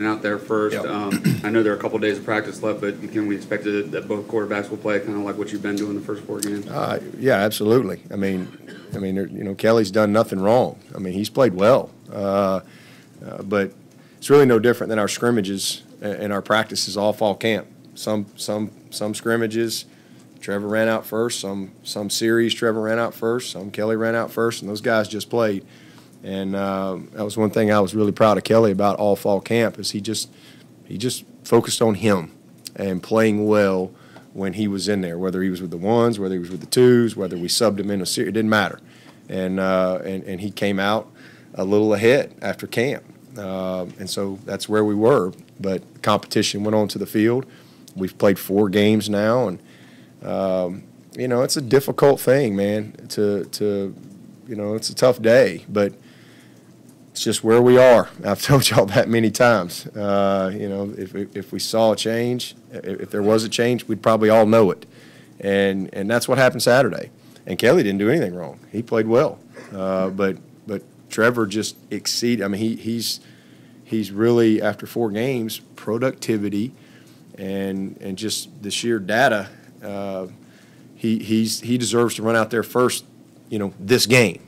out there first. Yep. I know there are a couple days of practice left, but can we expect that both quarterbacks will play kind of like what you've been doing the first 4 games? Yeah, absolutely. I mean, Kelly's done nothing wrong. I mean, he's played well, but it's really no different than our scrimmages and our practices all fall camp. Some scrimmages, Trevor ran out first. Some series, Trevor ran out first. Some Kelly ran out first, and those guys just played. And that was one thing I was really proud of Kelly about all fall camp is he just focused on him and playing well when he was in there, whether he was with the ones, whether he was with the twos, whether we subbed him in a series, it didn't matter. And he came out a little ahead after camp. And so that's where we were. But competition went on to the field. We've played 4 games now, and it's a difficult thing, man. It's a tough day, but it's just where we are. I've told y'all that many times. If we saw a change, if there was a change, we'd probably all know it. And that's what happened Saturday. And Kelly didn't do anything wrong. He played well. But Trevor just exceeded. I mean, he's really, after 4 games, productivity and just the sheer data, he deserves to run out there first, this game.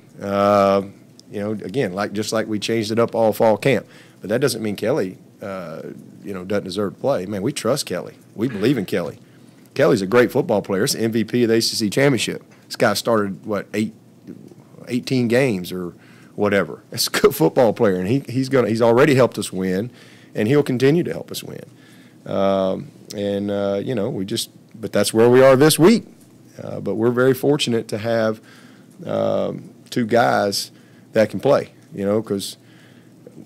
Again, just like we changed it up all fall camp. But that doesn't mean Kelly, doesn't deserve to play. Man, we trust Kelly. We believe in Kelly. Kelly's a great football player. He's the MVP of the ACC championship. This guy started, 18 games or whatever. That's a good football player, and he's already helped us win, and he'll continue to help us win. But that's where we are this week. But we're very fortunate to have 2 guys that can play, because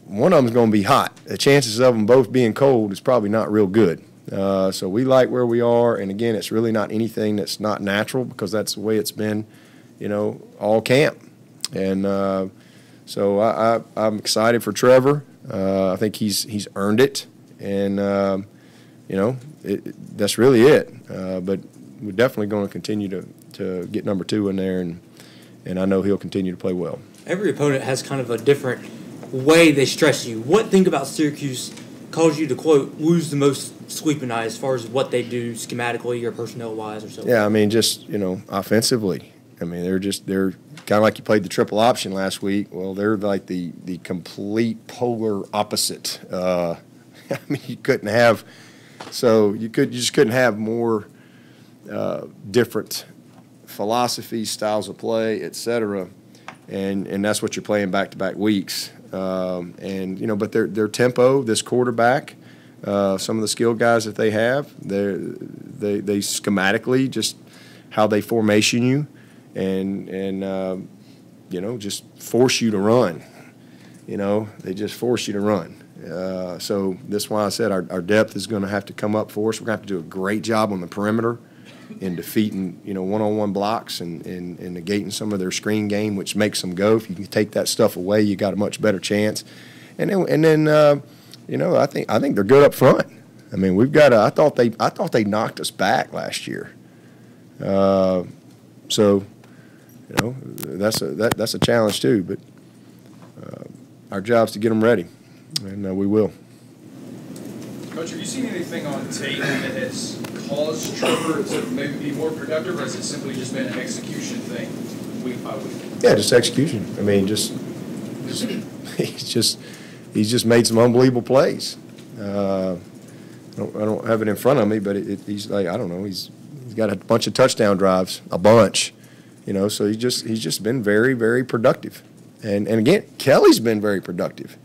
one of them's going to be hot. The chances of them both being cold is probably not real good. So we like where we are, and again, it's really not anything that's not natural because that's the way it's been, all camp. And so I'm excited for Trevor. I think he's earned it, and that's really it. But we're definitely going to continue to get number 2 in there, and I know he'll continue to play well. Every opponent has kind of a different way they stress you. What thing about Syracuse caused you to, quote, lose the most sleeping eye as far as what they do schematically or personnel-wise or so? Yeah, I mean, just, offensively. I mean, they're kind of like you played the triple option last week. Well, they're like the complete polar opposite. I mean, you just couldn't have more different philosophies, styles of play, et cetera. And that's what you're playing back-to-back weeks. But their tempo, this quarterback, some of the skilled guys that they have, they schematically just how they formation you and just force you to run. They just force you to run. So that's why I said our depth is going to have to come up for us. We're going to have to do a great job on the perimeter in defeating, one-on-one blocks and negating some of their screen game, which makes them go. If you can take that stuff away, you got a much better chance. And then I think they're good up front. I mean, we've got. I thought they knocked us back last year. So, that's a challenge too. But our job's to get them ready, and we will. Coach, have you seen anything on tape that has caused Trevor to maybe be more productive, or has it simply just been an execution thing, week by week? Yeah, just execution. I mean, he's just made some unbelievable plays. I don't have it in front of me, but he's like, I don't know, he's got a bunch of touchdown drives, a bunch, So he's just been very, very productive. And again, Kelly's been very productive.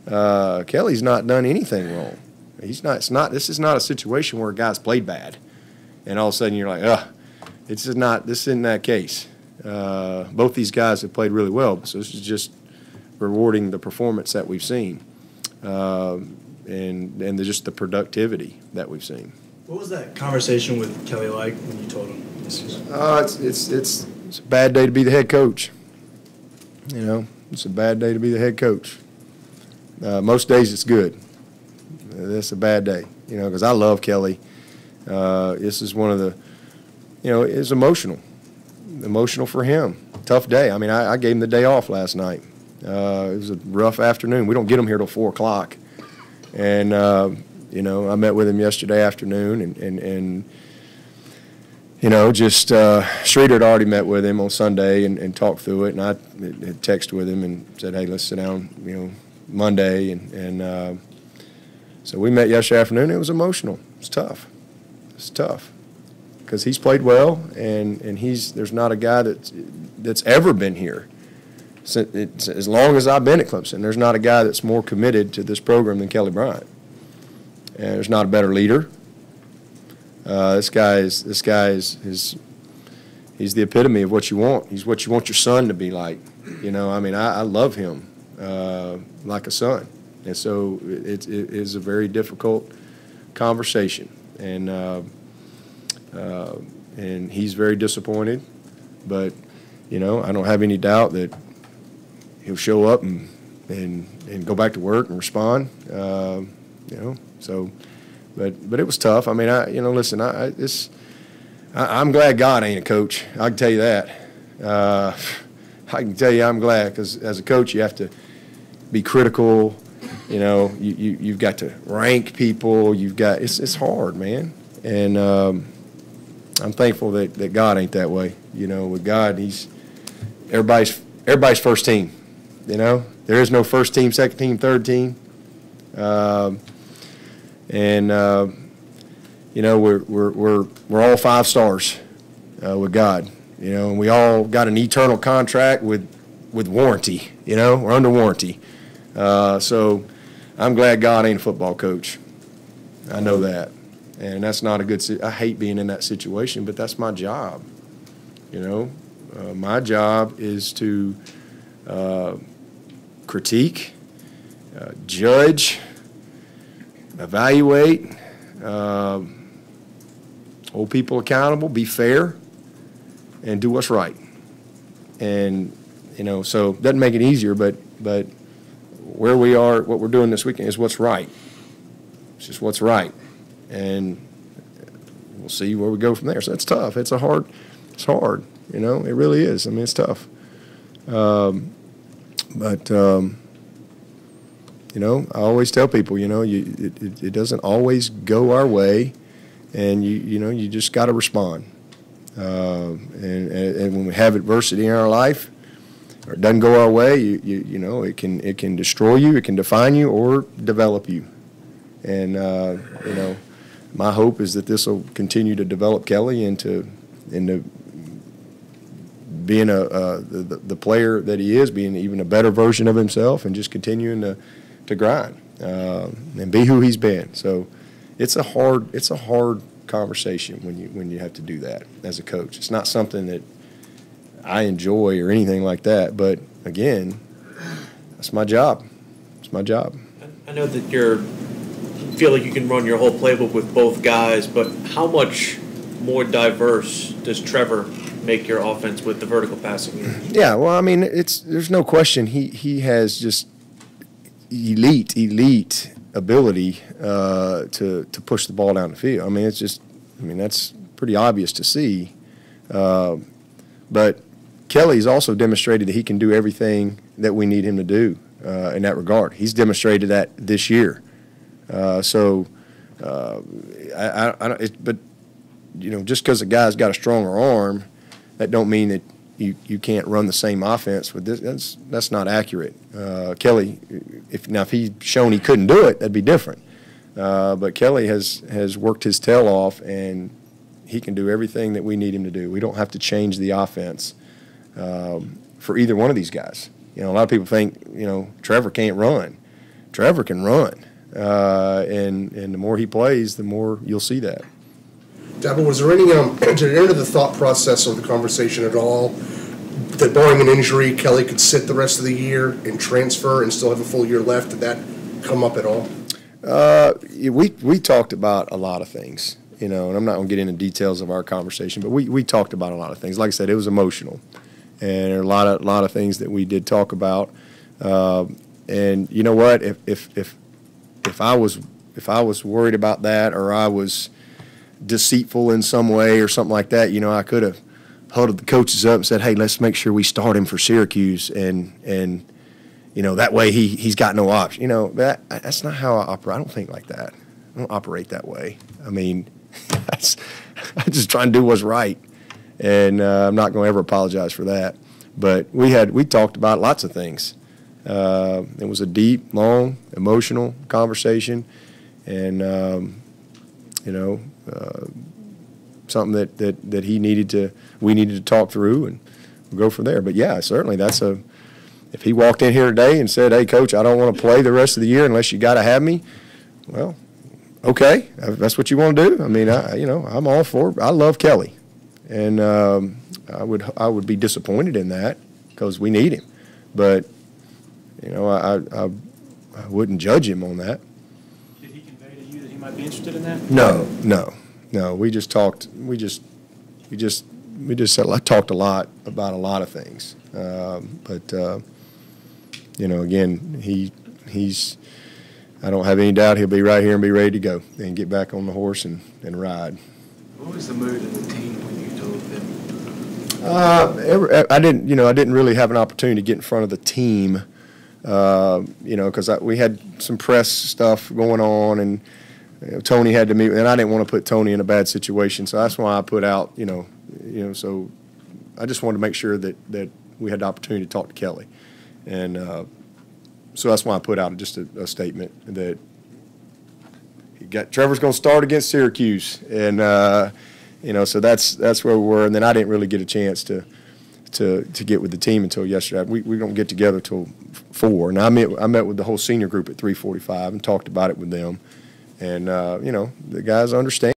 Kelly's not done anything wrong. This is not a situation where a guy's played bad, and all of a sudden you're like, this isn't that case. Both these guys have played really well, so this is just rewarding the performance that we've seen, and just the productivity that we've seen. What was that conversation with Kelly like when you told him this is? It's a bad day to be the head coach. It's a bad day to be the head coach. Most days it's good. That's a bad day, because I love Kelly. This is one of the, it's emotional for him. Tough day. I mean, I gave him the day off last night. It was a rough afternoon. We don't get him here till 4 o'clock. And, you know, I met with him yesterday afternoon, and you know, just Streeter had already met with him on Sunday and talked through it, and I had texted with him and said, hey, let's sit down, you know, Monday, and so we met yesterday afternoon. It was emotional. It's tough. It's tough because he's played well, and there's not a guy that's ever been here. As long as I've been at Clemson, there's not a guy that's more committed to this program than Kelly Bryant. And there's not a better leader. This guy is he's the epitome of what you want. He's what you want your son to be like. You know, I mean, I love him like a son. And so it is a very difficult conversation. And he's very disappointed. But, you know, I don't have any doubt that he'll show up and go back to work and respond. You know, so, but it was tough. I mean, listen, I'm glad God ain't a coach. I can tell you that. I can tell you I'm glad, because as a coach you have to be critical. You know, you've got to rank people. It's hard, man. And I'm thankful that God ain't that way. You know, with God, he's everybody's first team. You know, there is no first team, second team, third team. You know, we're all 5 stars with God. You know, and we all got an eternal contract with warranty. You know, we're under warranty. So I'm glad God ain't a football coach. I know that, and that's not a good. I hate being in that situation, but that's my job. You know, my job is to critique, judge, evaluate, hold people accountable, be fair, and do what's right. And, you know, so it doesn't make it easier, but where we are, what we're doing this weekend is what's right. It's just what's right. And we'll see where we go from there. So it's tough. It's hard, you know, it really is. I mean, it's tough. You know, I always tell people, you know, it doesn't always go our way, and you know, you just got to respond. And when we have adversity in our life, or it doesn't go our way, you know, it can destroy you, it can define you, or develop you. And you know, my hope is that this will continue to develop Kelly into being the player that he is, being even a better version of himself, and just continuing to grind and be who he's been. So it's a hard conversation when you have to do that as a coach. It's not something that I enjoy or anything like that, but again, that's my job. It's my job. I know that you feel like you can run your whole playbook with both guys, but how much more diverse does Trevor make your offense with the vertical passing game? Yeah, well, I mean, there's no question he has just elite ability to push the ball down the field. I mean, that's pretty obvious to see. But Kelly's also demonstrated that he can do everything that we need him to do in that regard. He's demonstrated that this year. But you know, just because a guy's got a stronger arm, that don't mean that you can't run the same offense with this. That's not accurate. Kelly, if he'd shown he couldn't do it, that'd be different. But Kelly has worked his tail off, and he can do everything that we need him to do. We don't have to change the offense for either one of these guys. You know, a lot of people think, you know, Trevor can't run. Trevor can run, and the more he plays, the more you'll see that. Dabo, was there any, did it enter the thought process of the conversation at all that barring an injury, Kelly could sit the rest of the year and transfer and still have a full year left? Did that come up at all? We talked about a lot of things, you know, and I'm not going to get into details of our conversation, but we talked about a lot of things. Like I said, it was emotional, and there are a lot of things that we did talk about. And you know what? If I was worried about that, or I was deceitful in some way or something like that, you know, I could have huddled the coaches up and said, hey, let's make sure we start him for Syracuse, and that way he's got no option. That's not how I operate. I don't think like that. I don't operate that way. I mean, I'm just trying to do what's right, and I'm not going to ever apologize for that. But we talked about lots of things. It was a deep, long, emotional conversation, and something that we needed to talk through, and we'll go from there. But yeah, certainly if he walked in here today and said, "Hey, Coach, I don't want to play the rest of the year unless you got to have me," well, okay, if that's what you want to do. I mean, I'm all for it. I love Kelly, and I would be disappointed in that because we need him, but I wouldn't judge him on that. Did he convey to you that he might be interested in that? No. We just talked. We just said, I talked a lot about a lot of things, but again, he's. I don't have any doubt he'll be right here and be ready to go and get back on the horse and ride. What was the mood of the team when you told them? I didn't really have an opportunity to get in front of the team, because we had some press stuff going on, and Tony had to meet, and I didn't want to put Tony in a bad situation, so that's why I put out, so I just wanted to make sure that we had the opportunity to talk to Kelly, and so that's why I put out just a statement that Trevor's going to start against Syracuse, and so that's where we were. And then I didn't really get a chance to get with the team until yesterday. We don't get together till 4, and I met with the whole senior group at 3:45 and talked about it with them, and the guys understand.